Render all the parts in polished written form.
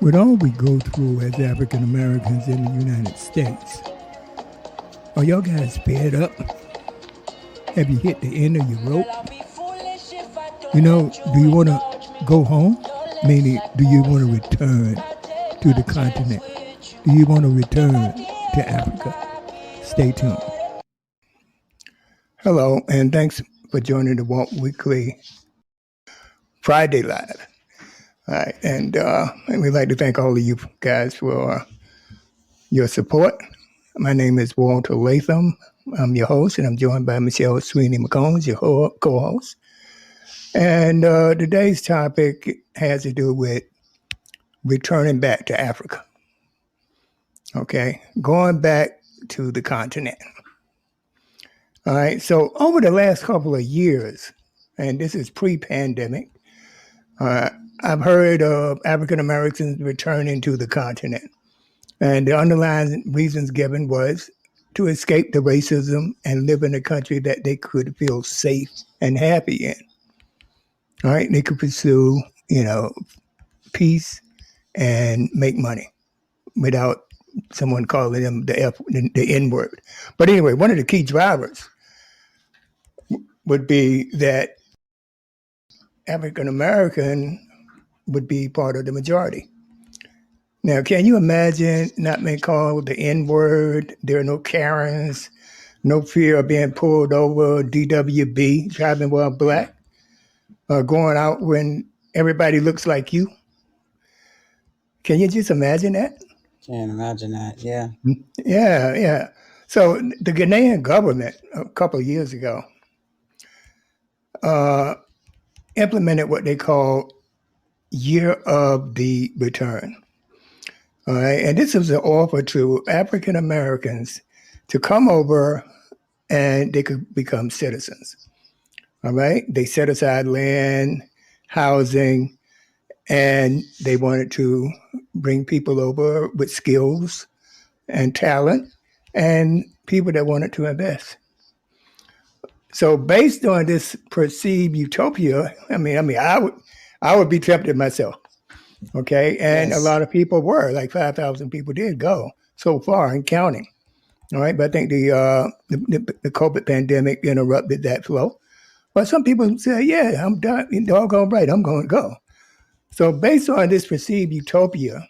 With all we go through as African Americans in the United States, are y'all guys fed up? Have you hit the end of your rope? Do you want to go home? Meaning, do you want to return to the continent? Do you want to return to Africa? Stay tuned. Hello, and thanks for joining the Walk Weekly Friday Live. All right, and we'd like to thank all of you guys for your support. My name is Walter Latham. I'm your host, and I'm joined by Michelle Sweeney McCombs, your co-host. And today's topic has to do with returning back to Africa. Okay, going back to the continent. All right, so over the last couple of years, and this is pre-pandemic, I've heard of African Americans returning to the continent. And the underlying reasons given was to escape the racism and live in a country that they could feel safe and happy in. All right, they could pursue, peace and make money without someone calling them the N word. But anyway, one of the key drivers would be that African American would be part of the majority. Now, can you imagine not being called the N word? There are no Karens, no fear of being pulled over, DWB, driving while black, going out when everybody looks like you. Can you just imagine that? Can't imagine that, yeah. Yeah. So the Ghanaian government a couple of years ago implemented what they call Year of the Return. All right, and this was an offer to African Americans to come over and they could become citizens. All right, they set aside land, housing, and they wanted to bring people over with skills and talent and people that wanted to invest. So based on this perceived utopia, I would be tempted myself. Okay, and yes. A lot of people were, like 5,000 people did go so far and counting. All right, but I think the COVID pandemic interrupted that flow. But some people say, yeah, I'm done, doggone right, I'm going to go. So based on this perceived utopia,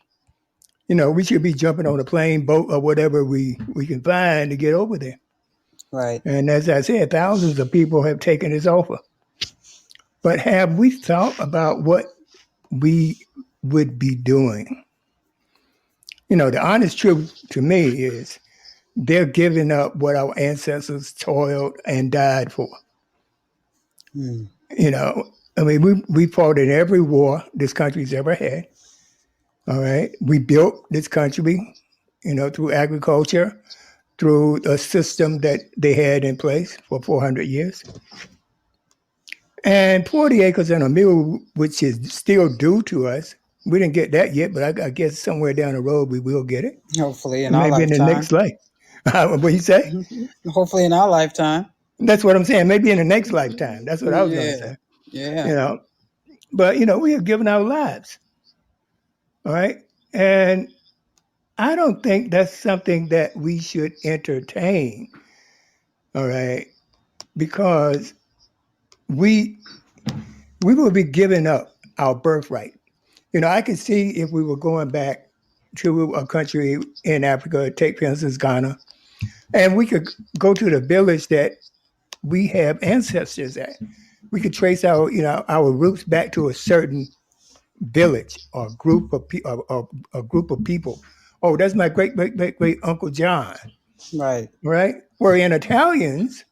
we should be jumping on a plane, boat, or whatever we can find to get over there. Right. And as I said, thousands of people have taken this offer. But have we thought about what we would be doing? The honest truth to me is they're giving up what our ancestors toiled and died for. We fought in every war this country's ever had. All right. We built this country, through agriculture, through a system that they had in place for 400 years. And 40 acres and a mule, which is still due to us. We didn't get that yet, but I guess somewhere down the road we will get it. Hopefully in our lifetime. Maybe in the next life. What do you say? Hopefully in our lifetime. That's what I'm saying. Maybe in the next lifetime. That's what I was going to say. Yeah. But, we have given our lives. All right. And I don't think that's something that we should entertain. All right. Because we will be giving up our birthright. I can see if we were going back to a country in Africa, take for instance Ghana, and we could go to the village that we have ancestors at. We could trace our roots back to a certain village or group of people. Oh, that's my great Uncle John. Right. Right. Where in Italians,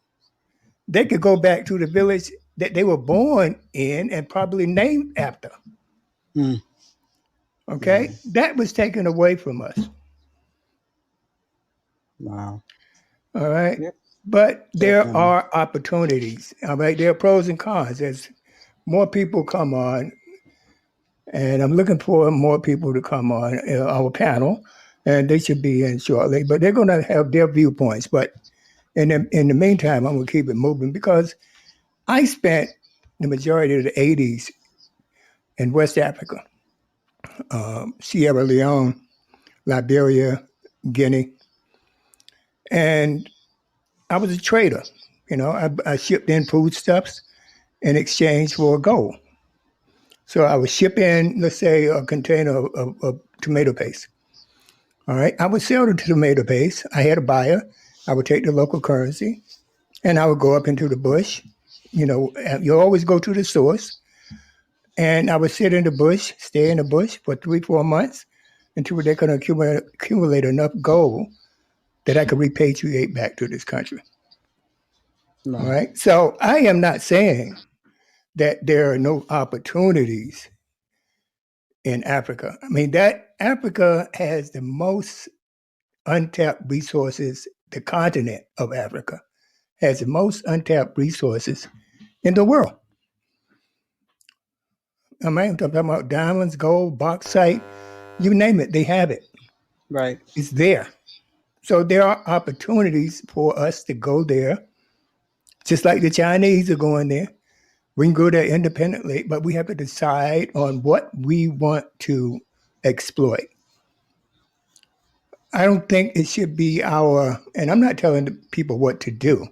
they could go back to the village that they were born in and probably named after. Okay, that was taken away from us. Wow. All right. Yep. But there are opportunities. All right. There are pros and cons. As more people come on, and I'm looking for more people to come on our panel, and they should be in shortly. But they're going to have their viewpoints. But in the meantime, I'm going to keep it moving because I spent the majority of the 80s in West Africa. Sierra Leone, Liberia, Guinea, and I was a trader. I shipped in foodstuffs in exchange for gold. So I would ship in, let's say, a container of tomato paste. All right. I would sell the tomato paste. I had a buyer. I would take the local currency and I would go up into the bush. You always go to the source. And I would sit in the bush, stay in the bush for 3, 4 months until they could accumulate enough gold that I could repatriate back to this country. Right. All right. So I am not saying that there are no opportunities in Africa. I mean, that Africa has the most untapped resources. The continent of Africa has the most untapped resources in the world. I'm talking about diamonds, gold, bauxite, you name it, they have it. Right. It's there. So there are opportunities for us to go there, just like the Chinese are going there. We can go there independently, but we have to decide on what we want to exploit. I don't think it should be and I'm not telling the people what to do,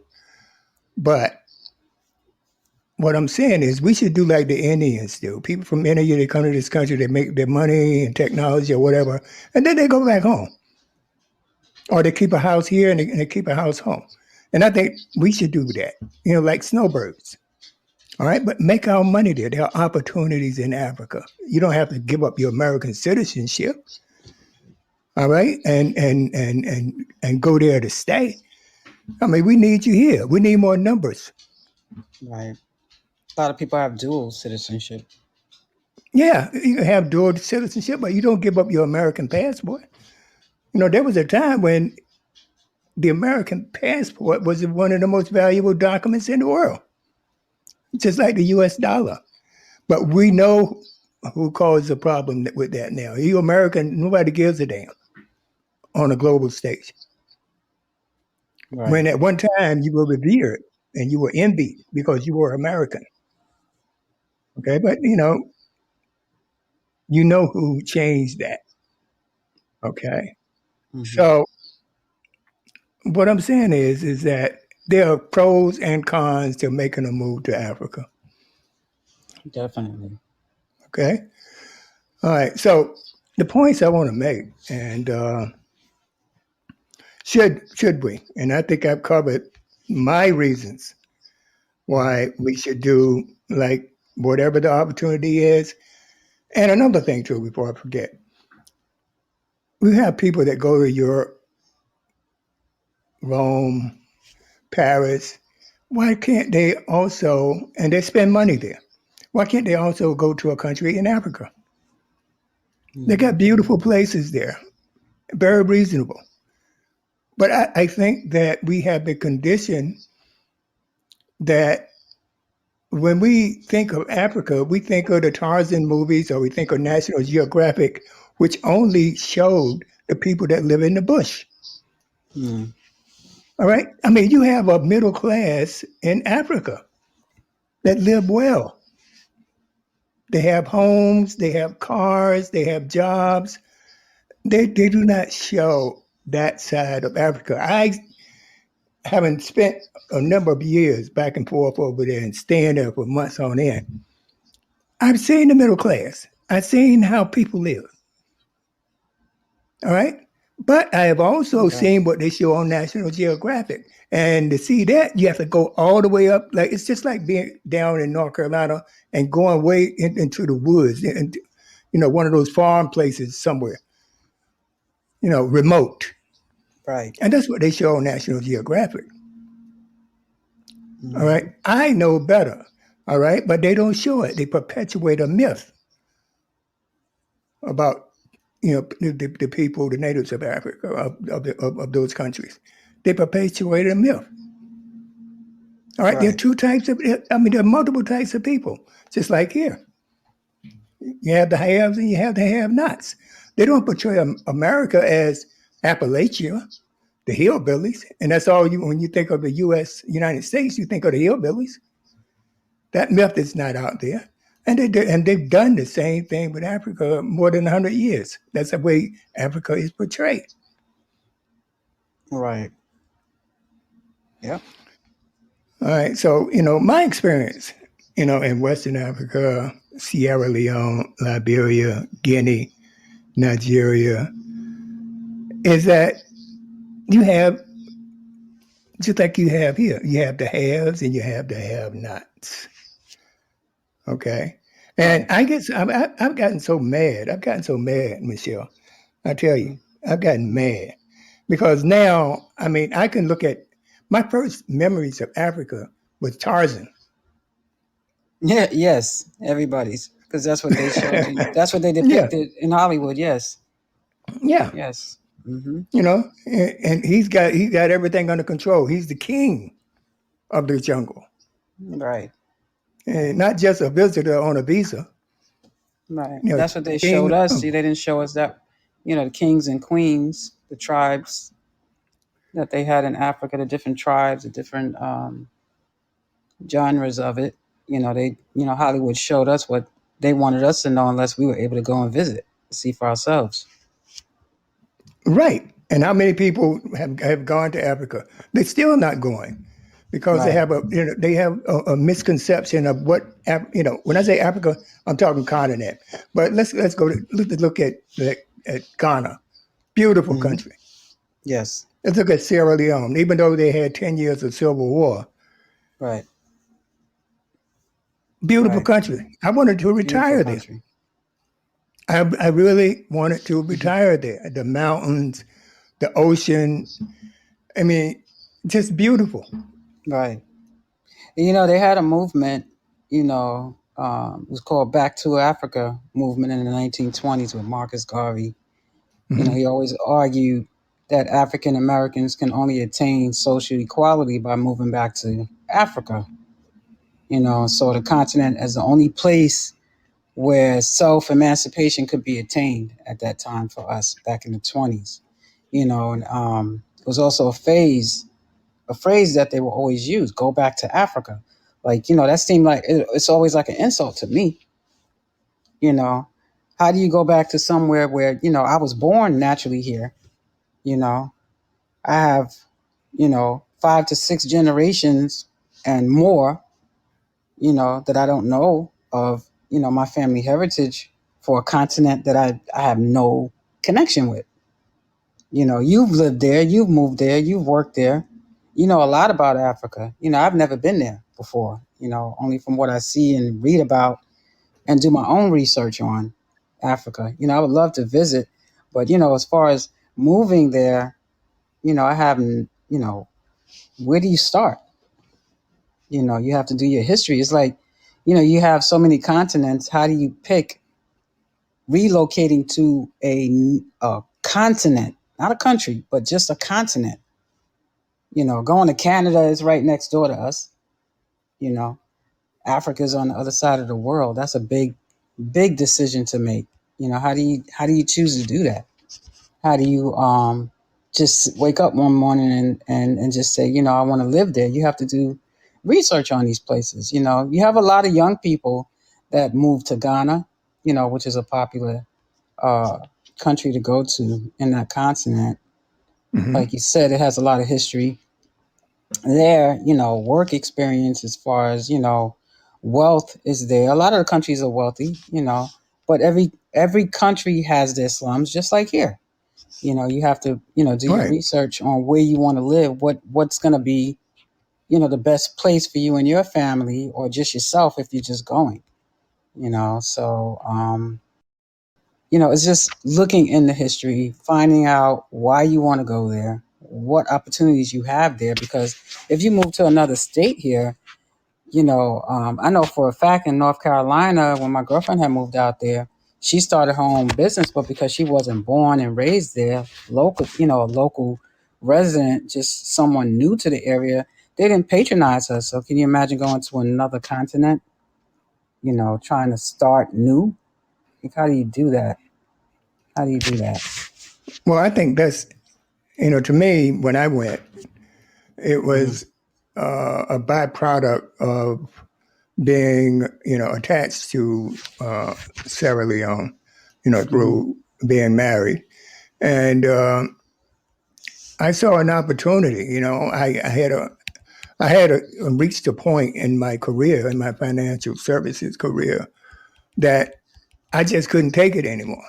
but what I'm saying is we should do like the Indians do. People from India, they come to this country, they make their money and technology or whatever, and then they go back home. Or they keep a house here and they keep a house home. And I think we should do that, like snowbirds. All right, but make our money there. There are opportunities in Africa. You don't have to give up your American citizenship. All right, and go there to stay. I mean, we need you here. We need more numbers. Right. A lot of people have dual citizenship. Yeah, you can have dual citizenship, but you don't give up your American passport. There was a time when the American passport was one of the most valuable documents in the world, just like the U.S. dollar. But we know who caused the problem with that now. You American, nobody gives a damn on a global stage. Right. When at one time you were revered and you were envied because you were American. Okay, but you know who changed that. Okay. Mm-hmm. So what I'm saying is that there are pros and cons to making a move to Africa. Definitely. Okay. All right. So the points I want to make, and should we? And I think I've covered my reasons why we should do like whatever the opportunity is. And another thing too, before I forget, we have people that go to Europe, Rome, Paris. Why can't they also, and they spend money there, why can't they also go to a country in Africa? They got beautiful places there, very reasonable. But I think that we have the condition that when we think of Africa, we think of the Tarzan movies or we think of National Geographic, which only showed the people that live in the bush. Mm. All right. I mean, you have a middle class in Africa that live well. They have homes, they have cars, they have jobs. They do not show that side of Africa. I haven't spent a number of years back and forth over there and staying there for months on end. I've seen the middle class. I've seen how people live. All right. But I have also seen what they show on National Geographic. And to see that, you have to go all the way up. Like it's just like being down in North Carolina and going way into the woods and one of those farm places somewhere, remote. Right. And that's what they show on National Geographic. Mm-hmm. All right. I know better. All right. But they don't show it. They perpetuate a myth about the people, the natives of Africa, of those countries. They perpetuate a myth. All right. There are two types of, there are multiple types of people, just like here. You have the haves and you have the have-nots. They don't portray America as Appalachia, the hillbillies. And that's all when you think of the United States, you think of the hillbillies. That myth is not out there. And they've done the same thing with Africa more than 100 years. That's the way Africa is portrayed. Right. Yep. All right. So, my experience, in Western Africa, Sierra Leone, Liberia, Guinea, Nigeria, is that you have, just like you have here, you have the haves and you have the have nots. Okay. And Right. I guess I've gotten so mad. I've gotten so mad, Michelle. I tell you, Mm. I've gotten mad because now, I mean, I can look at my first memories of Africa was Tarzan. Yeah. Yes. Everybody's, because that's what they showed you. That's what they Yeah, depicted in Hollywood. Yes. yeah, Yes. Mm-hmm. and he's got everything under control. He's the king of the jungle, Right. and not just a visitor on a visa. Right. You know, That's what they showed king. us. See, they didn't show us that, the kings and queens, the tribes that they had in Africa, the different tribes, the different genres of it. Hollywood showed us what they wanted us to know unless we were able to go and visit, see for ourselves. Right. And how many people have gone to Africa? They're still not going because they Right. have a misconception of what when I say Africa, I'm talking continent. But let's go to look at Ghana, beautiful Hmm. country. Yes. Let's look at Sierra Leone, even though they had 10 years of civil war, Right. beautiful Right. country. I wanted to Beautiful retire there. country. I really wanted to Hmm. retire there. The mountains, the ocean. I mean, just beautiful. Right. They had a movement. It was called Back to Africa movement in the 1920s with Marcus Garvey. Hmm. He always argued that African Americans can only attain social equality by moving back to Africa. So the continent as the only place where self emancipation could be attained at that time for us back in the 20s. And it was also a phrase that they will always use: "Go back to Africa." Like, that seemed like it's always like an insult to me. You know, how do you go back to somewhere where I was born naturally here? You know, I have 5 to 6 generations and more that I don't know of, my family heritage for a continent that I have no connection with. You've lived there, you've moved there, you've worked there. You know a lot about Africa. I've never been there before, only from what I see and read about and do my own research on Africa. I would love to visit, but, as far as moving there, I haven't, where do you start? You have to do your history. It's like, you have so many continents. How do you pick relocating to a continent, not a country, but just a continent? Going to Canada is right next door to us. You know, Africa's on the other side of the world. That's a big, big decision to make. How do you choose to do that? How do you just wake up one morning and just say, I want to live there? You have to do research on these places. You have a lot of young people that move to Ghana, which is a popular uh, country to go to in that continent. Hmm. Like you said, it has a lot of history there. Work experience as far as wealth is there. A lot of the countries are wealthy, but every country has their slums, just like here. You have to do your Right. research on where you want to live, what's going to be the best place for you and your family, or just yourself if you're just going. So it's just looking in the history, finding out why you want to go there, what opportunities you have there. Because if you move to another state here, I know for a fact in North Carolina, when my girlfriend had moved out there, she started her own business, but because she wasn't born and raised there, local, a local resident, just someone new to the area, they didn't patronize her. So can you imagine going to another continent, trying to start new? Like, how do you do that? How do you do that? Well, I think that's to me when I went, it Hmm. was a byproduct of being, attached to Sierra Leone, Mm-hmm. through being married. And I saw an opportunity. I had reached a point in my career, in my financial services career, that I just couldn't take it anymore.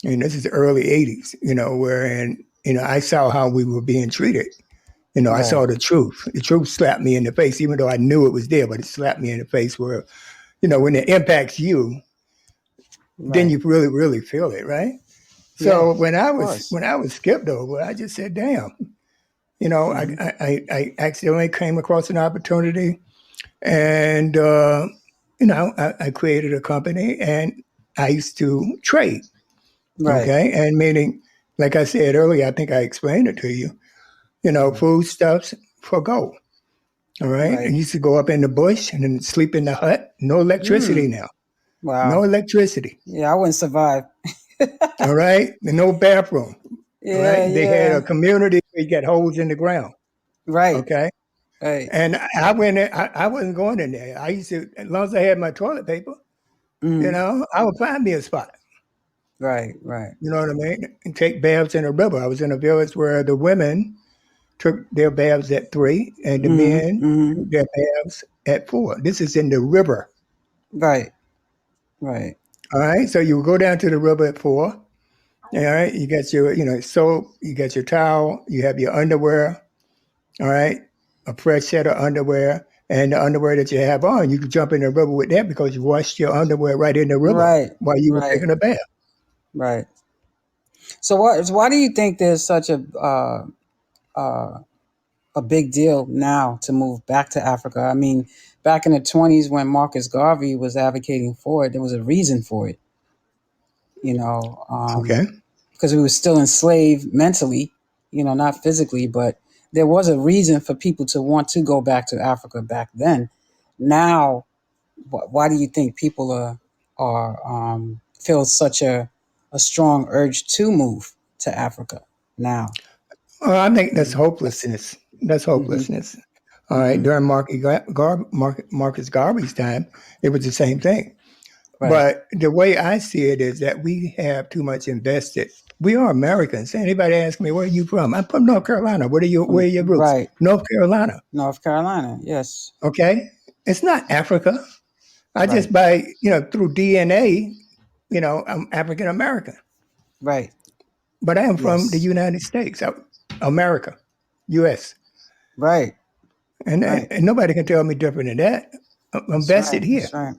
And this is the early '80s, wherein I saw how we were being treated. I Right. saw the truth. The truth slapped me in the face, even though I knew it was there, but it slapped me in the face where, when it impacts you, then Right. you really, really feel it, right? Yeah. So when I Of was course. when I was skipped over, I just said, "Damn!" I, Mm-hmm. I accidentally came across an opportunity, and I created a company, and I used to trade. Right. Okay, and meaning, like I said earlier, I think I explained it to you. Right. Foodstuffs for gold. All right, Right. and used to go up in the bush and then sleep in the hut. No electricity Mm. now. No Wow. electricity. Yeah, I wouldn't survive. All right, and no bathroom. All Yeah. right, they had a Yeah. community where you got holes in the ground. Right. Okay, Right. and I went in. I wasn't going in there. I used to, as long as I had my toilet paper, Mm-hmm. I would find me a spot. Right. Right. You know what I mean? And take baths in a river. I was in a village where the women took their baths at 3, and the Mm-hmm. men Mm-hmm. took their baths at 4. This is in the river. Right. Right. All right, so you go down to the river at 4. All right, you got your, soap, you got your towel, you have your underwear. All right, a fresh set of underwear, and the underwear that you have on, you can jump in the river with that because you washed your underwear right in the river Right. while you were Right. taking a bath. Right. So why do you think there's such uh, a big deal now to move back to Africa? I mean, back in the 20s when Marcus Garvey was advocating for it, there was a reason for it, you know, Okay. because we were still enslaved mentally, not physically, but there was a reason for people to want to go back to Africa back then. Now, why do you think people are feel such a strong urge to move to Africa now? Well, I think that's That's hopelessness. That's hmm hopelessness. All right. hmm During Marcus Garvey's time, it was the same thing. right. But the way I see it is that we have too much invested. We are Americans. Anybody ask me, where are you from? I'm from North Carolina. Where are From your roots? right, North Carolina. North Carolina. Yes. Okay. It's not Africa. I Right. just by, through DNA, I'm African American. Right. But I am from the Yes. United States, America, US. Right. And, Right. and nobody can tell me different than that. I'm That's vested right. here. That's right.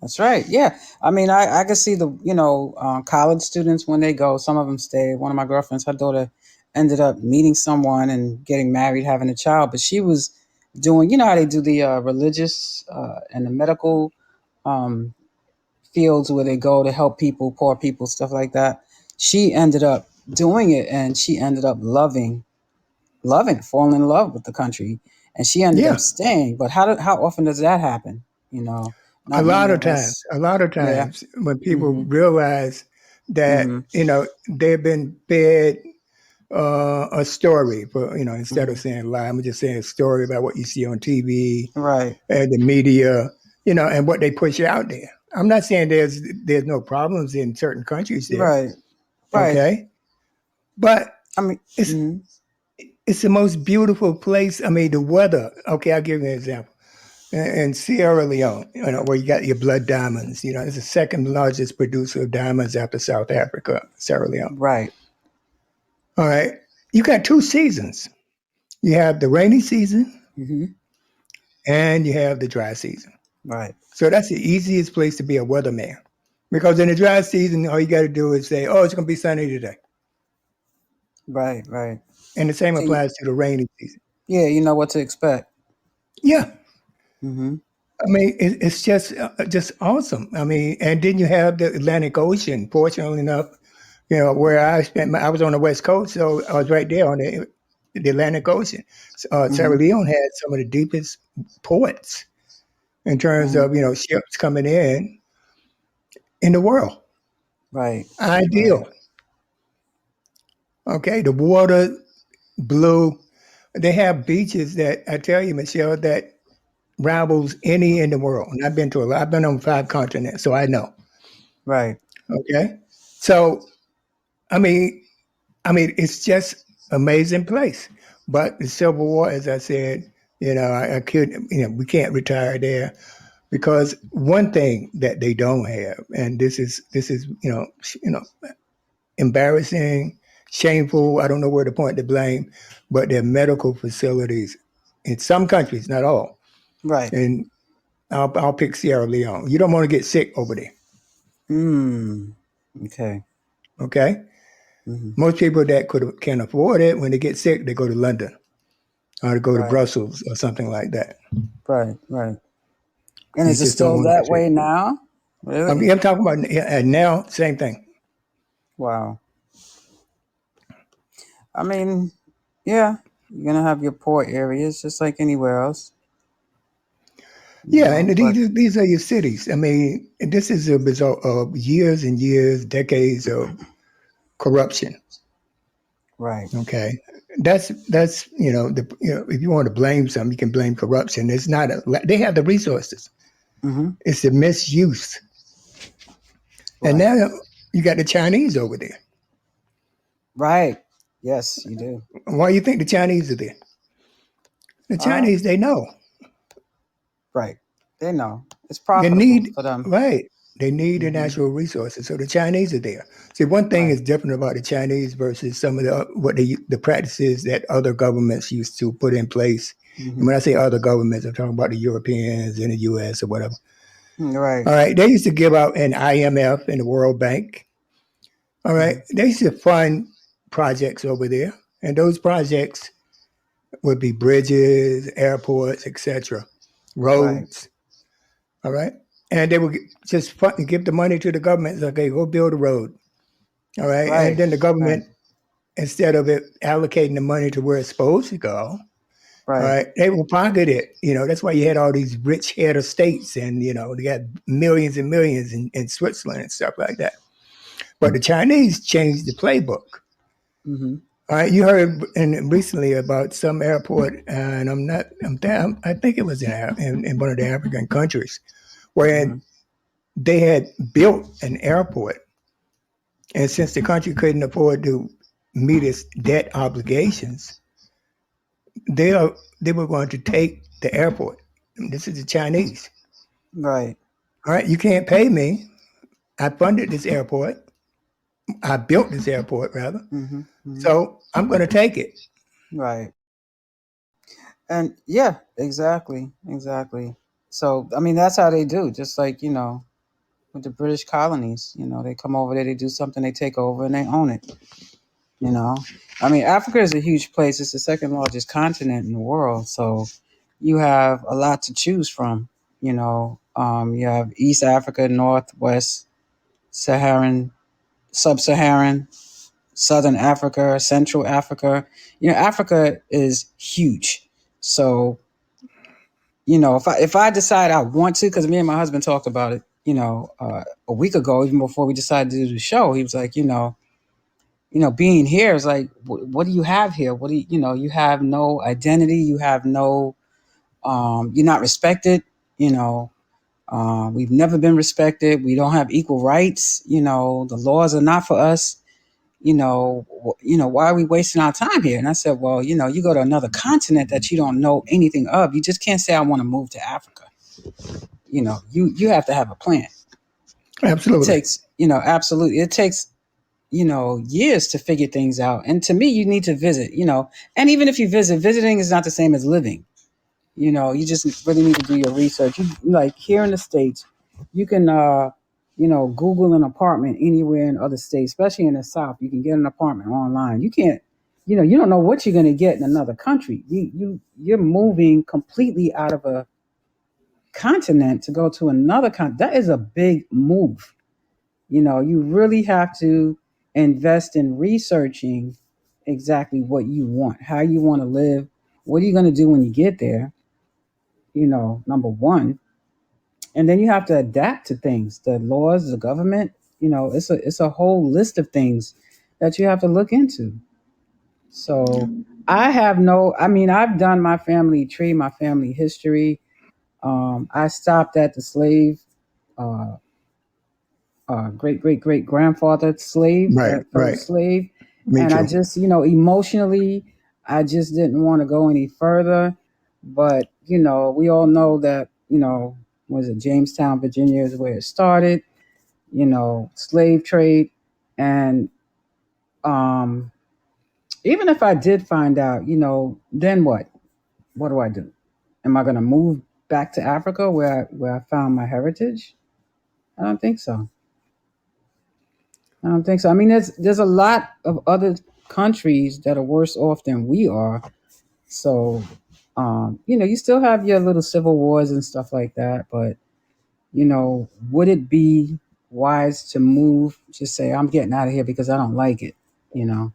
That's right. Yeah. I mean, I can see the, college students when they go, some of them stay. One of my girlfriends, her daughter ended up meeting someone and getting married, having a child, but she was doing, how they do the religious and the medical um, fields where they go to help people, poor people, stuff like that. She ended up doing it and she ended up falling in love with the country, and she ended up Yeah. staying. But how often does that happen? A Not lot many of of times, us. a lot of Yeah. times when people Mm-hmm. realize that, Mm-hmm. they've been fed a story, for, instead of Mm-hmm. saying lie, I'm just saying a story about what you see on TV Right. and the media, and what they push out there. I'm not saying there's no problems in certain countries there, Right. Right. okay? But I mean. it's Mm-hmm. it's the most beautiful place. I mean, the weather. Okay, I'll give you an example. In Sierra Leone, where you got your blood diamonds, it's the second largest producer of diamonds after South Africa, Sierra Leone. Right. All right, you got 2 seasons. You have the rainy season Mm-hmm. and you have the dry season. Right. So that's the easiest place to be a weatherman. Because in the dry season, all you got to do is say, "Oh, it's going to be sunny today," Right. Right. and the same So applies to the rainy season. yeah, you know what to expect. Yeah, Mm-hmm. I mean, it's just awesome. I mean, and then you have the Atlantic Ocean. Fortunately enough, where I was on the West Coast, so I was right there on the Atlantic Ocean. Sierra Mm-hmm. Leone had some of the deepest ports in terms Mm-hmm. of ships coming in the world. Right. Right. Ideal. Okay, the water blue. They have beaches that I tell you, Michelle, that rivals any in the world. And I've been to a lot. I've been on 5 continents, so I know. Right. Okay, so I mean, it's just amazing place. But the Civil War, as I said, I could, we can't retire there because one thing that they don't have, and this is embarrassing, shameful. I don't know where to point the blame, but their medical facilities in some countries, not all. Right. And I'll pick Sierra Leone. You don't want to get sick over there. Hmm. Okay. Okay, Hmm. most people that can afford it, when they get sick, they go to London or to go to Right. Brussels or something like that. Right. Right. And You is it just don't still want to that get sick. way now? Really? I'm talking about now, same thing. Wow. I mean, yeah, you're gonna have your poor areas just like anywhere else, Yeah, and but these are your cities. I mean, this is a result of years and years, decades of corruption. right. Okay, that's if you want to blame something, you can blame corruption. It's not they have the resources. Mm-hmm. It's the misuse, and Right. now you got the Chinese over there. Right. Yes, you do. Why do you think the Chinese are there? The Uh, Chinese, they know. right. They know it's They profitable need for them. right. They need the Mm-hmm. natural resources, so the Chinese are there. See, one thing Right. is different about the Chinese versus some of the practices that other governments used to put in place. And Mm-hmm. when I say other governments, I'm talking about the Europeans and the U.S. or whatever. Right. All right, they used to give out an IMF and the World Bank. All right, Mm-hmm. they used to fund projects over there, and those projects would be bridges, airports, etc., Right. roads. All right. And they would just give the money to the government. It's like, okay, go build a road. All right. And Right. then the Right. government, instead of it allocating the money to where it's supposed to go, all Right. right, they will pocket it. That's why you had all these rich head of states and, they got millions and millions in Switzerland and stuff like that. But the Chinese changed the playbook. Mm-hmm. All right, you heard recently about some airport, and I think it was in one of the African countries, where Mm-hmm. they had built an airport. And since the country couldn't afford to meet its debt obligations, they are, they were going to take the airport. This is the Chinese. Right. All right, you can't pay me. I funded this airport. I built this airport rather. Mm-hmm. Mm-hmm. So I'm going to take it. Right. And yeah, exactly. Exactly. So I mean, that's how they do. Just like with the British colonies, they come over there, they do something, they take over, and they own it. You know, I mean, Africa is a huge place. It's the second largest continent in the world. So you have a lot to choose from. You have East Africa, Northwest, Saharan, Sub-Saharan, Southern Africa, Central Africa. Africa is huge. So if I decide I want to, because me and my husband talked about it, a week ago, even before we decided to do the show, he was like, being here is like, what do you have here? What do you have no identity. You have no, you're not respected. We've never been respected. We don't have equal rights. The laws are not for us. Why are we wasting our time here? And I said, well, you go to another continent that you don't know anything of. You just can't say, I want to move to Africa. You have to have a plan. It Absolutely. takes, absolutely. It takes years to figure things out. And to me, you need to visit, and even if you visit, visiting is not the same as living. You just really need to do your research. Like here in the States, you can, Google an apartment anywhere in other states, especially in the South. You can get an apartment online. You can't, you don't know what you're going to get in another country. You're moving completely out of a continent to go to another continent. That is a big move. You really have to invest in researching exactly what you want, how you want to live, what are you going to do when you get there, number one. And then you have to adapt to things, the laws, the government, it's a whole list of things that you have to look into. So I mean, I've done my family tree, my family history. I stopped at the slave, uh, great great great grandfather slave, Right, that right. first slave, Me and I too. just, emotionally, I just didn't want to go any further. But we all know that, was it Jamestown, Virginia, is where it started. Slave trade, and um, even if I did find out, then what? What do I do? Am I going to move back to Africa where I found my heritage? I don't think so. I don't think so. I mean, there's a lot of other countries that are worse off than we are. So, you still have your little civil wars and stuff like that. But would it be wise to move? Just say, I'm getting out of here because I don't like it. You know,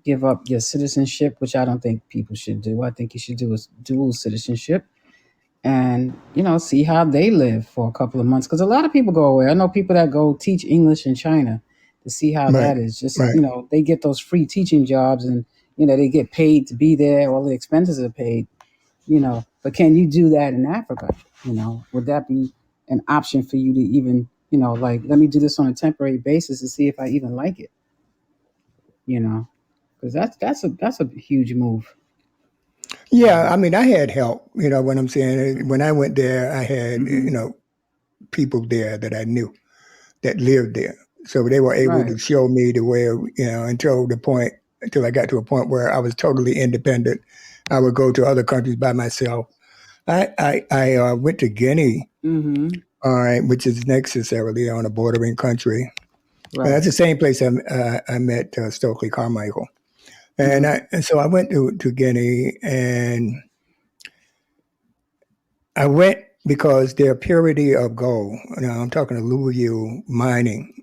give up your citizenship, which I don't think people should do. I think you should do is dual citizenship, and see how they live for a couple of months, because a lot of people go away. I know people that go teach English in China to see how Right, that is. Just, right. they get those free teaching jobs, and they get paid to be there, all the expenses are paid. But can you do that in Africa? Would that be an option for you to even, like, let me do this on a temporary basis to see if I even like it? Because that's a huge move. Yeah, I mean, I had help. You know what I'm saying? When I went there, I had Hmm. people there that I knew that lived there, so they were able Right. to show me the way. Until I got to a point where I was totally independent. I would go to other countries by myself. I went to Guinea, Hmm. all right, which is necessarily on a bordering country. And Right. that's the same place I met Stokely Carmichael. And Hmm. so I went to Guinea, and I went because their purity of gold. Now I'm talking alluvial mining,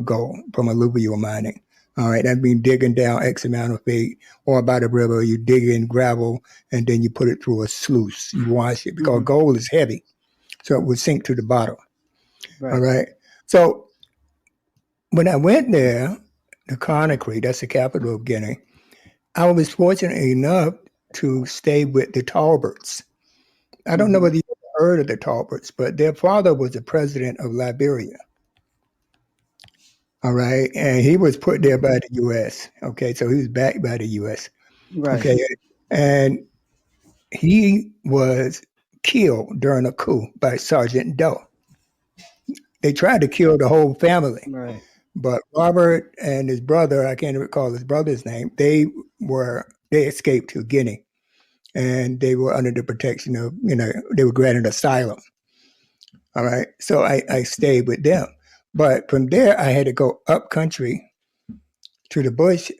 gold from alluvial mining. All right, that means digging down X amount of feet or by the river. You dig in gravel and then you put it through a sluice. You wash it because Hmm. gold is heavy, so it would sink to the bottom. All Right. right. So when I went there, the Conakry, that's the capital of Guinea, I was fortunate enough to stay with the Talberts. I don't know Hmm. whether you ever heard of the Talberts, but their father was the president of Liberia. All right. And he was put there by the US. Okay. So he was backed by the US. Right. Okay. And he was killed during a coup by Sergeant Doe. They tried to kill the whole family. Right. But Robert and his brother, I can't recall his brother's name, they escaped to Guinea, and they were under the protection of, they were granted asylum. All right. So I stayed with them. But from there, I had to go up country to the bush,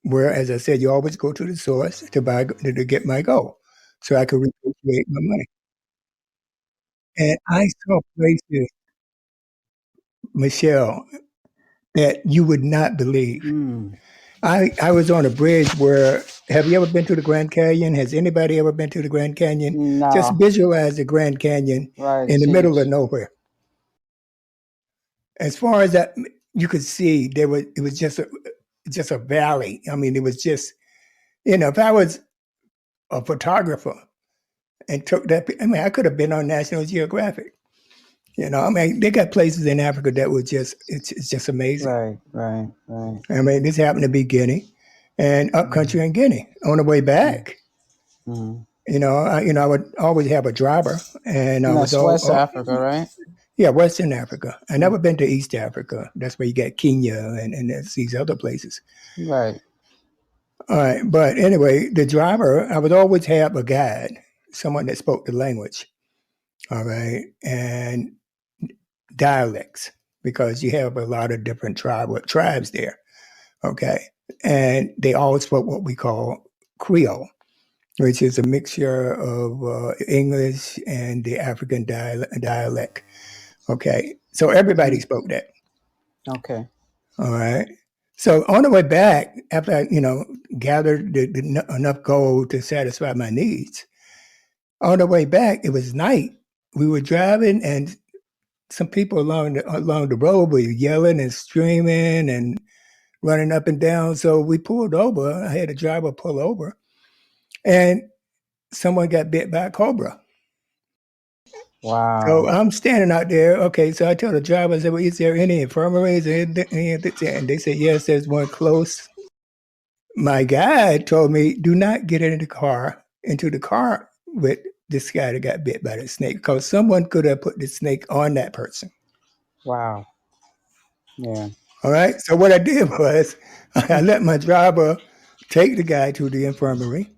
where, as I said, you always go to the source to get my gold so I could repatriate my money. And I saw places, Michelle, that you would not believe. Mm. I was on a bridge where, have you ever been to the Grand Canyon? Has anybody ever been to the Grand Canyon? Just No. visualize the Grand Canyon Right. in It's the middle of huge. nowhere. As far as that, you could see it was just a valley. I mean, it was just, if I was a photographer and took that, I mean, I could have been on National Geographic. I mean, they got places in Africa that were it's just amazing. Right. Right. Right. I mean, this happened to be Guinea and up Mm. country in Guinea. On the way Mm. back, Mm. I would always have a driver, and I And was that's West Africa, right? yeah, Western Africa. I Mm. never been to East Africa. That's where you got Kenya and there's these other places. Right. All right, but anyway, the driver, I would always have a guide, someone that spoke the language. All right, and dialects, because you have a lot of different tribes there. Okay, and they all spoke what we call Creole, which is a mixture of English and the African dialect. Okay, so everybody Mm. spoke that. Okay. All right. So on the way back, after I, gathered enough gold to satisfy my needs, on the way back, it was night. We were driving, and some people along the road were yelling and screaming and running up and down. So we pulled over. I had a driver pull over, and someone got bit by a cobra. So Wow. I'm standing out there. Okay, so I tell the driver, I said, well, is there any infirmaries? And they said, yes, there's one close. My guide told me, do not get into the car with this guy that got bit by the snake, because someone could have put the snake on that person. Wow. Yeah. All right. So what I did was I let my driver take the guy to the infirmary,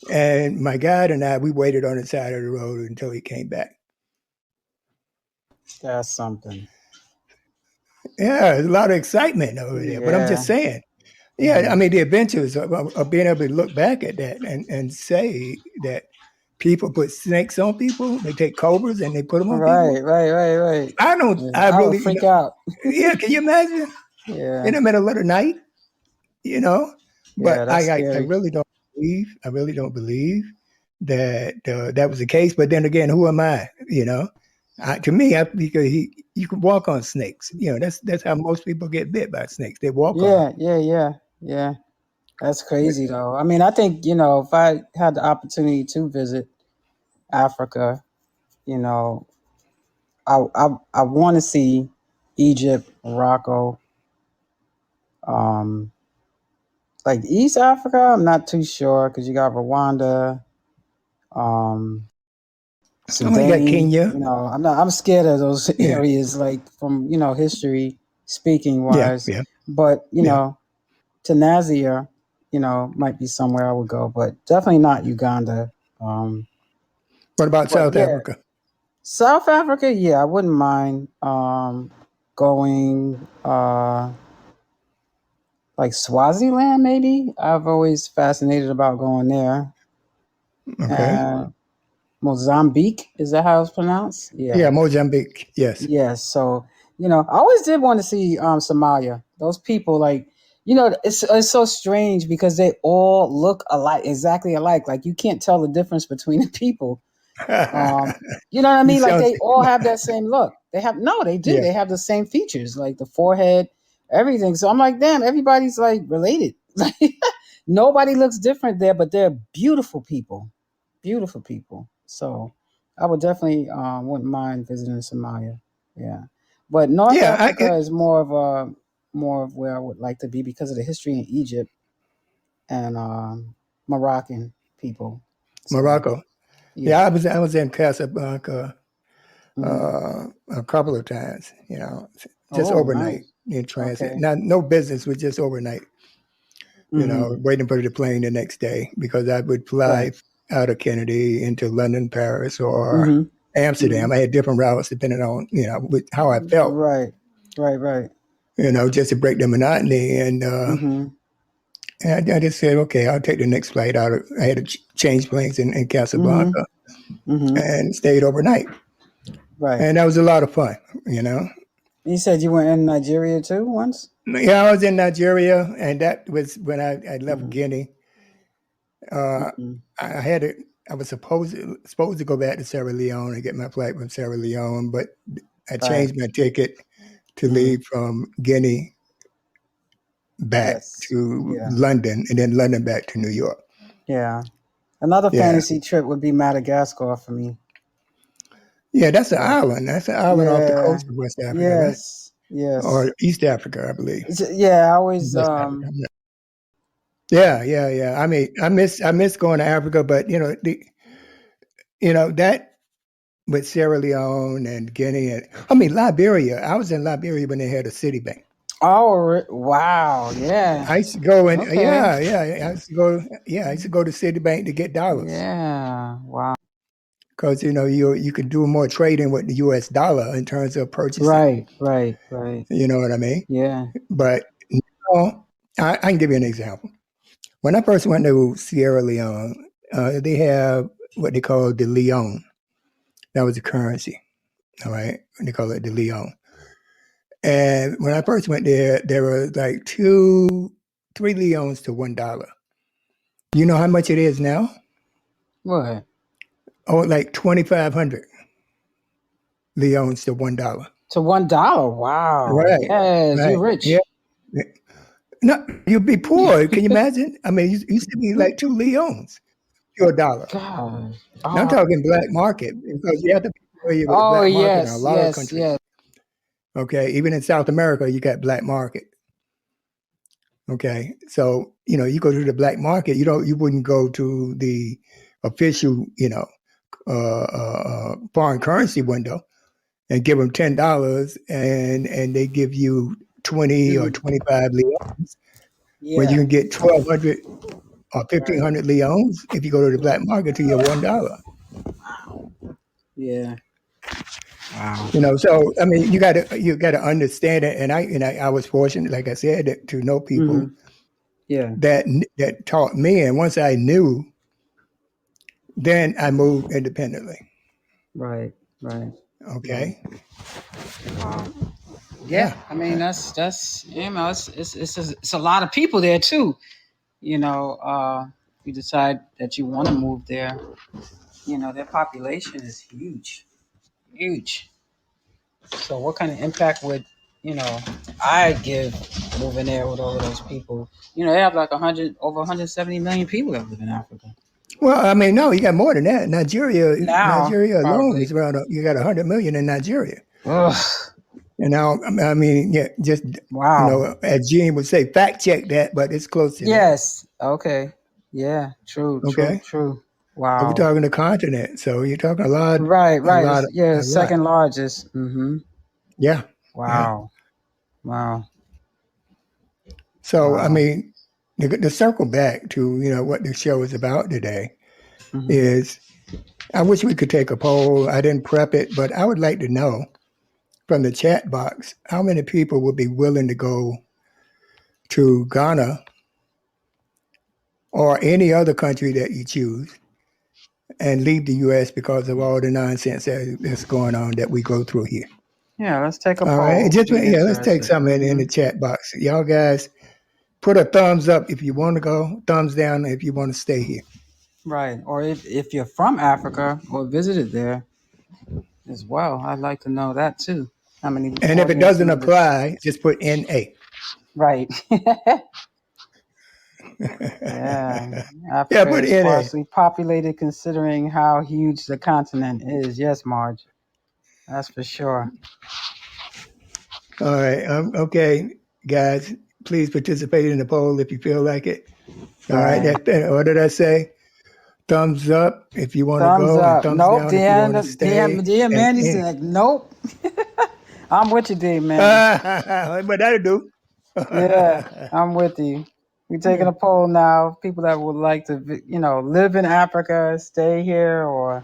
and my guide and we waited on the side of the road until he came back. That's something. Yeah, there's a lot of excitement over there. But I'm just Yeah. saying, yeah, I Hmm. mean, the adventures of being able to look back at that and say that people put snakes on people, they take cobras and they put them on Right, people. right, right, right. I don't, Yeah. I I would really, freak out. yeah, can you imagine in Yeah. the middle of the night, you know? Yeah, But that's I scary. really don't believe that that was the case. But then again, who am I? To me, because you can walk on snakes. That's how most people get bit by snakes. They walk on them. Yeah, yeah, yeah, yeah. That's crazy though. I mean, I think, if I had the opportunity to visit Africa, you know, I want to see Egypt, Morocco, um, like East Africa. I'm not too sure because you got Rwanda, um, Oh, you got Sudan. Kenya. I'm scared of those Yeah, areas, like from history speaking yeah, wise. yeah, But yeah. Tunisia, might be somewhere I would go, but definitely not Uganda. Um, What about but South yeah, Africa? South Africa, yeah, I wouldn't mind going like Swaziland maybe. I've always fascinated about going there. Okay. And Mozambique, is that how it's pronounced? Yeah. Yeah, Mozambique. Yes. Yes. So, I always did want to see Somalia. Those people, like, it's so strange because they all look alike, exactly alike. Like you can't tell the difference between the people. Um, you know what I You mean? Like sound. they all have that same look. They have no, they do. Yeah, They have the same features, like the forehead, everything. So I'm like, damn, everybody's like related. Like nobody looks different there, but they're beautiful people. Beautiful people. So I would definitely wouldn't mind visiting Somalia. Yeah. But North yeah. Africa is more of where I would like to be because of the history in Egypt and Moroccan people. So Morocco. Yeah, yeah. I was in Casablanca Hmm. a couple of times. Just Oh, overnight nice. in transit. Okay. Not no business, was just overnight. Hmm. Waiting for the plane the next day because I would Right. fly out of Kennedy into London, Paris, or Hmm. Hmm. Amsterdam. I had different routes depending on how I felt. Right. Right. Right. Just to break the monotony. Hmm. And I just said, okay, I'll take the next flight out. I had to change planes in Hmm. Casablanca Hmm. and stayed overnight. Right. And that was a lot of fun. You said you went in Nigeria too once. Yeah, I was in Nigeria, and that was when I left Hmm. Guinea. Uh, Hmm. I had it. I was supposed to go back to Sierra Leone and get my flight from Sierra Leone, but I Right. changed my ticket to Hmm. leave from Guinea back Yes. to Yeah. London, and then London back to New York. Yeah. Another Yeah, fantasy trip would be Madagascar for me. yeah, that's an Yeah. island. That's an island off the Yeah. coast of West Africa, right? Yes. Or Yes. East Africa, I believe. Yeah. I always. West Africa. Yeah, yeah, yeah. I mean, I miss going to Africa, but that with Sierra Leone and Guinea, and I mean Liberia. I was in Liberia when they had a city bank. Oh. Wow. Yeah. I used to go and Okay. I used to go to Citibank to get dollars Yeah. Wow. because you can do more trading with the U.S. dollar in terms of purchasing. Right. Right. Right. You know what I mean? Yeah. But I can give you an example. When I first went to Sierra Leone, they have what they call the Leone. That was the currency. All right, they call it the Leone. And when I first went there were like three Leones to $1. You know how much it is now? What? Oh, like 2,500 Leones to $1. To $1. Wow. Right, Yes, right. you're Yeah. rich. No, you'd be poor. Can you imagine? I mean, it used to be like two Leones to $1. Gosh. Now I'm Oh, talking black market because you have to. familiar with the Oh black market in a yes, lot of yes, countries. yes. Okay, even in South America, you got black market. Okay, so you go to the black market. You wouldn't go to the official, foreign currency window and give them $10, and they give you 20 or Mhm. 25 leons, when you Yeah, can get 1,200 or right. 1,500 leons if you go to the black market to your $1. Yeah. Wow. So I mean, you got to understand it. And I was fortunate, like I said, to know people Mm-hmm. Yeah. that taught me. And once I knew, then I moved independently. Right. Right. Right. Okay, Wow. Yeah. yeah. I mean, that's it's a lot of people there too. If you decide that you want to move there, their population is huge, huge. So what kind of impact would I give moving there with all of those people? They have like 170 million people that live in Africa Well, I mean, no, you got more than that. now, Nigeria alone probably. is around. You got 100 million in Nigeria. Ugh, And now, I mean, yeah, just wow. as Gene would say, fact check that, but it's close to that. Yes. Okay. Yeah. True. True. Okay, True. but we're Wow. talking the continent, so you're talking a lot, Right. a Right. lot, Yeah. a lot. Second largest. Mm-hmm. Yeah, yeah. Wow. Wow. So I Wow. mean, the circle back to what the show is about today Mm-hmm. is, I wish we could take a poll. I didn't prep it, but I would like to know from the chat box how many people would be willing to go to Ghana or any other country that you choose and leave the U.S. because of all the nonsense that's going on that we go through here. Yeah. Let's take a All right, poll. just Be yeah, let's take interested. something in Mm-hmm. the chat box. Y'all guys, put a thumbs up if you want to go, thumbs down if you want to stay here. Right. Or if you're from Africa or visited there as well, I'd like to know that too. How many And if it audience doesn't members? apply, just put NA. Right. Yeah. Yeah, Africa put is NA. sparsely populated considering how huge the continent is. Yes, Marge. That's for sure. All right. Okay, guys, please participate in the poll if you feel like it. All right. Right. What did I say? Thumbs up if you want to Thumbs go, and up. thumbs Nope. down if you want to stay. Dear And Mandy any. said, nope. I'm with you, dear Mandy. But that'll do. Yeah, I'm with you. We're taking a poll now. People that would like to, live in Africa, stay here, or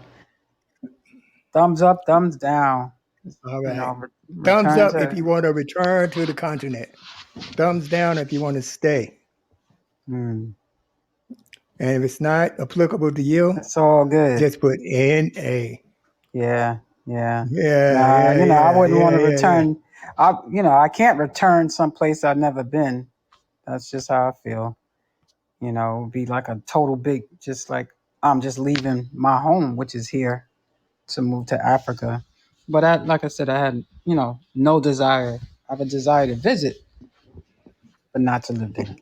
thumbs up, thumbs down. All right. Thumbs Return up if to. you want to return to the continent. Thumbs down if you want to stay. Hmm. And if it's not applicable to you, It's all good. just put NA. Yeah, yeah. Yeah, Nah, yeah, I yeah, wouldn't want yeah, to yeah, yeah. return. I can't return someplace I've never been. That's just how I feel. It would be like a total big, just like I'm just leaving my home, which is here, to move to Africa. But like I said, I had, no desire. I have a desire to visit, but not to live there.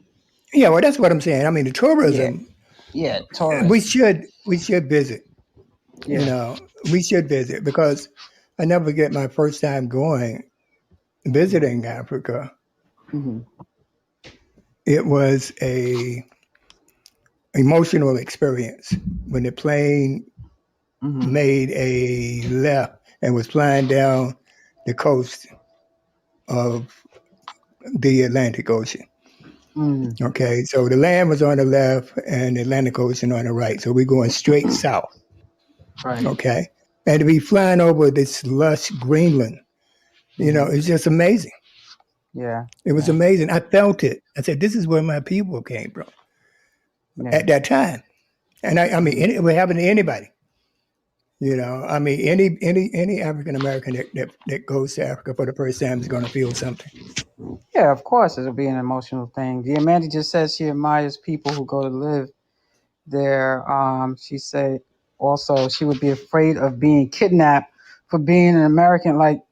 Yeah, well, that's what I'm saying. I mean, the Yeah, tourism, yeah, we tourist. should visit. You Yeah. know, we should visit because I never forget my first time going visiting Africa. Mm-hmm. It was a emotional experience when the plane Mm-hmm. made a left and was flying down the coast of the Atlantic Ocean. Mm-hmm. Okay, so the land was on the left and the Atlantic Ocean on the right. So we're going straight south. Right. Okay, and to be flying over this lush Greenland, Mm-hmm. it's just amazing. Yeah. It was Yeah. amazing. I felt it. I said, "This is where my people came from Yeah. at that time." And I mean, Mm-hmm. it would happen to anybody. I mean, any African American that goes to Africa for the first time is going to feel something. Yeah, of course, it'll be an emotional thing. The Amanda just says she admires people who go to live there. She said also she would be afraid of being kidnapped for being an American. Like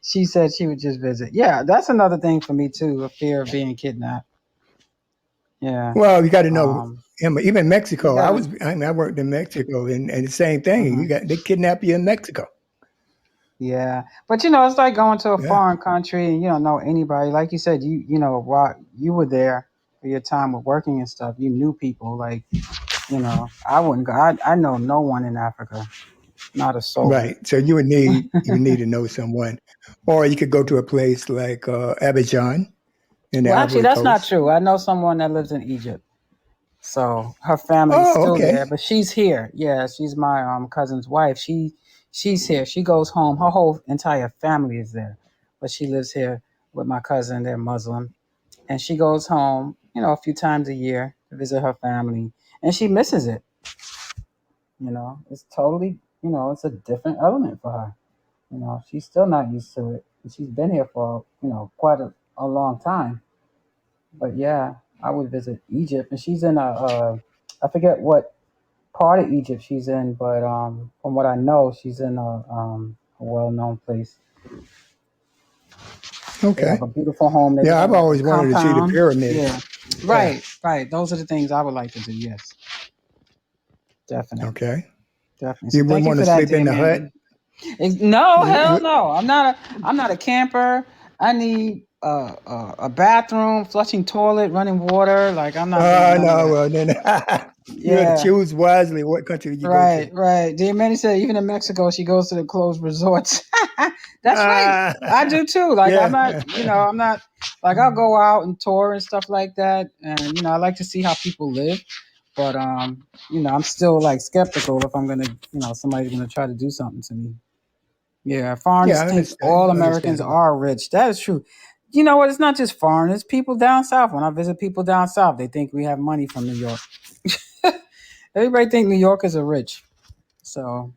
she said, she would just visit. Yeah, that's another thing for me too. A fear of being kidnapped. Yeah. Well, you got to know him. Even You Mexico, gotta. I worked in Mexico, and the same thing. Mhm. They kidnap you in Mexico. Yeah, but you know, it's like going to a Yeah, foreign country and you don't know anybody. Like you said, you know, while you were there for your time with working and stuff, you knew people. Like, you know, I wouldn't go. I know no one in Africa, not a soul. right. So you would need to know someone, or you could go to a place like Abidjan in the Well, actually, Ivory that's not Coast. true. I know someone that lives in Egypt, so her family's Oh, still okay, there, but she's here. Yeah, she's my cousin's wife. She's here. She goes home. Her whole entire family is there, but she lives here with my cousin. They're Muslim, and she goes home, you know, a few times a year to visit her family, and she misses it. You know, it's totally, you know, it's a different element for her. You know, she's still not used to it, and she's been here for, you know, quite a long time. But yeah, I would visit Egypt, and she's in I forget what part of Egypt she's in, but from what I know, she's in a well-known place. They okay. have a beautiful home. They live Yeah, on I've like a always wanted to see the compound. pyramids. Yeah, Yeah. right, right. Those are the things I would like to do. Yes, definitely, Okay. definitely. So You wouldn't thank you want to for that, sleep in dear the hut. man. No, You, hell you, no. I'm not a camper. I need a bathroom, flushing toilet, running water. Like I'm not doing none of no, that. well then you had to Yeah, choose wisely what country you go to. right, right. Dear Manny said even in Mexico she goes to the closed resorts. That's right. I Ah, do too. Like I'm not, yeah. you know, I'm not like I'll go out and tour and stuff like that. And you know, I like to see how people live. But you know, I'm still like skeptical if I'm gonna, you know, somebody's gonna try to do something to me. Yeah, foreigners Yeah, I think understand. all Americans Understandable. are rich. That is true. You know what? It's not just foreigners. People down south. When I visit people down south, they think we have money from New York. Everybody think New Yorkers are rich. So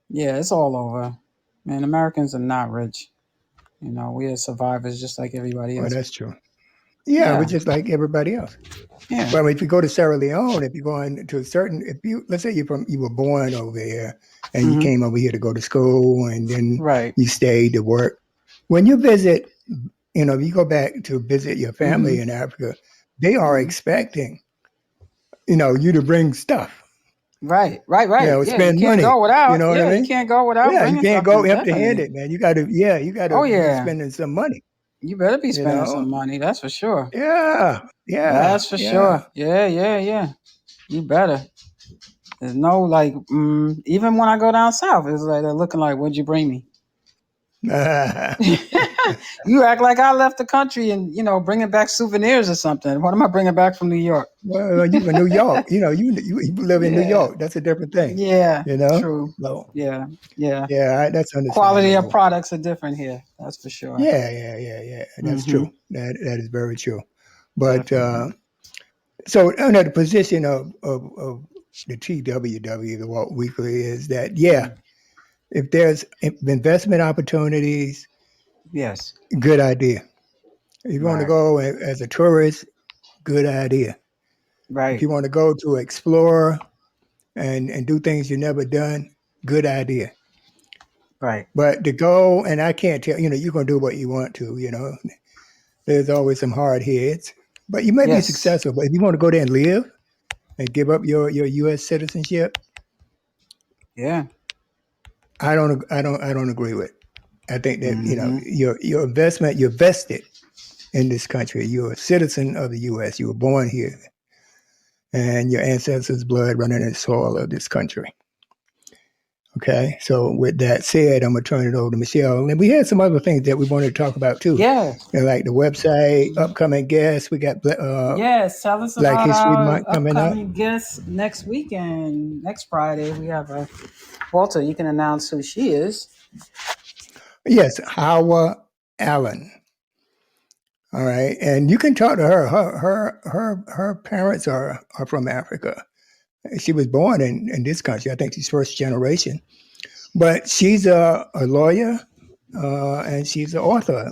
yeah, it's all over. Man, Americans are not rich. You know, we are survivors just like everybody Well, else. that's true. Yeah, we're Yeah, just like everybody else. yeah. But I mean, if you go to Sierra Leone, if you go into a certain, if you let's say you were born over here and you Hmm. came over here to go to school and then Right. you stayed to work. When you visit, if you go back to visit your Hmm. family in Africa, they are Hmm. expecting, you to bring stuff, Right. Right. Right. Yeah, you spend can't money. go You without. know what I Yeah, you mean? can't go without Yeah, you bringing can't go something. empty Definitely. handed, man. You got Oh to be yeah, spending some money, you better be you spending know? some money. That's for sure. Yeah, yeah, That's for yeah. sure. Yeah, yeah, yeah. You better. There's no like, even when I go down south, it's like they're looking like, "What'd you bring me?" You act like I left the country and you know bringing back souvenirs or something. What am I bringing back from New York? Well, you in New York, you live in New Yeah, York. That's a different thing, yeah, you know. true. So Yeah, yeah. yeah, that's Quality of understandable. products are different here. That's for sure. Yeah, yeah, yeah, yeah. That's Mm-hmm. true. That is very true. But Definitely. so under the position of the TWW, the Walt Weekly, is that yeah, Mm. if there's investment opportunities, Yes. good idea. If you want to Right. go as a tourist, good idea. If Right. you want to go to explore and do things you never done, good idea. Right. But to go and I can't tell, you're gonna do what you want to, There's always some hard heads. But you may be Yes. successful. But if you want to go there and live and give up your US citizenship, Yeah. I don't agree with. I think that, Mm-hmm. your investment, you're vested in this country. You're a citizen of the US. You were born here and your ancestors' blood running in the soil of this country. Okay, so with that said, I'm gonna turn it over to Michelle, and we had some other things that we wanted to talk about too, Yes. like the website, Mm-hmm. upcoming guests. We got Yes. Tell us Black about History our Month coming up. upcoming guest next weekend. Next Friday, we have a Walter. You can announce who she is. Yes, Hawa Allen. All right, and you can talk to her. Her parents are from Africa. She was born in this country. I think she's first generation, but she's a lawyer. And she's an author.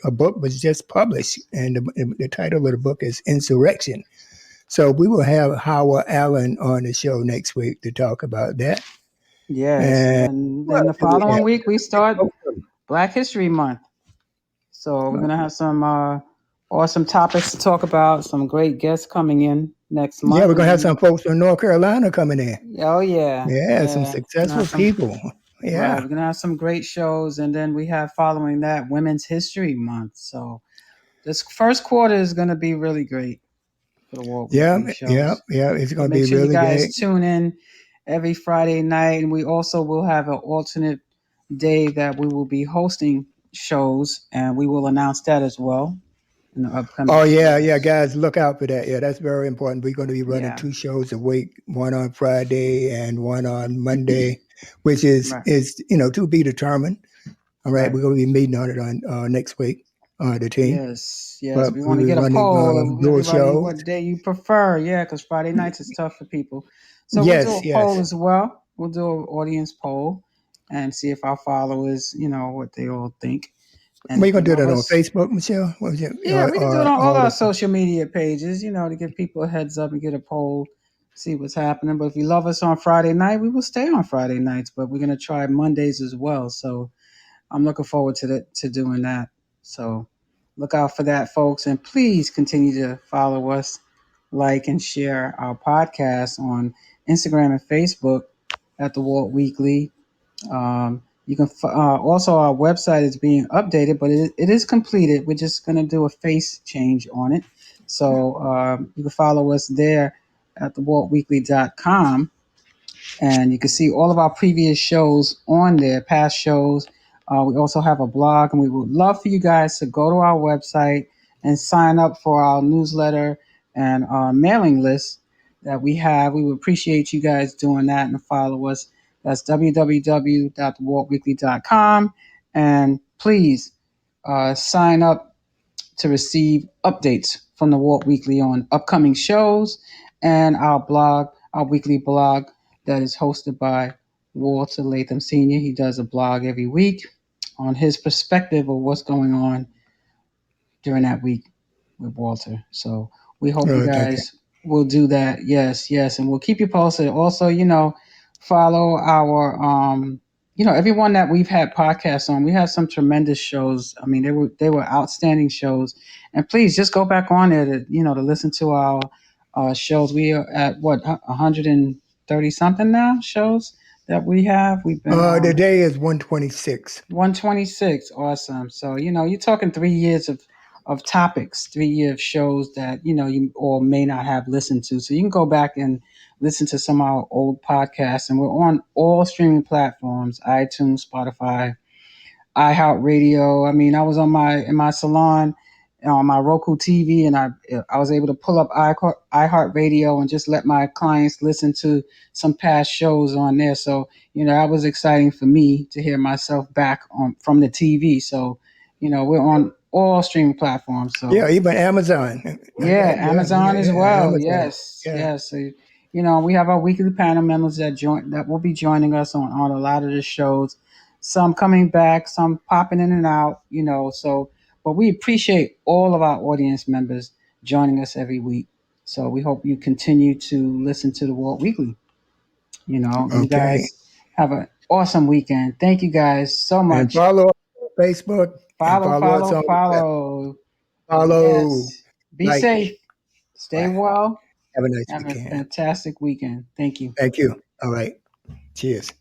A book was just published, and the title of the book is Insurrection. So we will have Howard Allen on the show next week to talk about that. Yes, and And then what the do we following have? week we start Black History Month. So we're gonna have some awesome topics to talk about. Some great guests coming in next Yeah, month, we're and gonna have then some folks from North Carolina coming in. oh yeah, Yeah, some yeah, we're gonna successful have some. people. Right, Yeah. we're gonna have some great shows, and then we have following that Women's History Month. So this first quarter is gonna be really great for the World Yeah, Weekly yeah, shows. yeah. It's So gonna make be sure you really guys great. tune in every Friday night, and we also will have an alternate day that we will be hosting shows, and we will announce that as well in the upcoming Oh yeah, yeah, shows. guys, look out for that. Yeah, that's very important. We're going to be running Yeah, 2 shows a week, one on Friday and one on Monday, which is right, is to be determined. All right, right. we're going to be meeting on it on next week, the team. Yes, yes. But We want we'll to be get a running poll of dual everybody shows. what day you prefer. Yeah, because Friday nights is tough for people. So we'll do Yes, a poll yes. as well. We'll do an audience poll and see if our followers, what they all think. And We're if going you to do love that on us, Facebook, Michelle. What was it? yeah, we can do it on all All our the social media pages, to give people a heads up and get a poll, see what's happening. But if you love us on Friday night, we will stay on Friday nights, but we're gonna try Mondays as well. So I'm looking forward to doing that. So look out for that, folks, and please continue to follow us, like and share our podcast on Instagram and Facebook at the Walt Weekly. You can also our website is being updated, but it is completed. We're just going to do a face change on it, so you can follow us there at thewaltweekly.com, and you can see all of our previous shows on there, past shows. We also have a blog, and we would love for you guys to go to our website and sign up for our newsletter and our mailing list that we have. We would appreciate you guys doing that and follow us. That's www.thewaltweekly.com. And please sign up to receive updates from the Walt Weekly on upcoming shows and our blog, our weekly blog that is hosted by Walter Latham Sr. He does a blog every week on his perspective of what's going on during that week with Walter. So we hope you thank you. guys will do that. Yes, yes, and we'll keep you posted. Also, follow our everyone that we've had podcasts on. We had some tremendous shows. I mean, they were outstanding shows. And please just go back on there to listen to our shows. We are at what 130 something now shows that we have. We've been on Today is 126. 126. Awesome. So, you're talking 3 years of topics, 3 years of shows that, you all may not have listened to. So you can go back and listen to some of our old podcasts. And we're on all streaming platforms, iTunes, Spotify, iHeartRadio. I mean, I was in my salon on my Roku TV, and I was able to pull up iHeartRadio and just let my clients listen to some past shows on there. So that was exciting for me to hear myself back on from the TV. So we're on all streaming platforms. So Yeah, even Amazon. yeah, Yeah, Amazon as yeah, well. Amazon. Yes, Yeah. yes. So, we have our weekly panel members that will be joining us on a lot of the shows. Some coming back, some popping in and out. So but we appreciate all of our audience members joining us every week. So we hope you continue to listen to the Walt Weekly. You Okay. guys have an awesome weekend. Thank you guys so And much. follow us on Facebook and Follow, follow us follow, on follow. follow, Yes. Be like. safe. Stay Bye. well. Have a nice Have a weekend. fantastic weekend. Thank you. Thank you. All right. Cheers.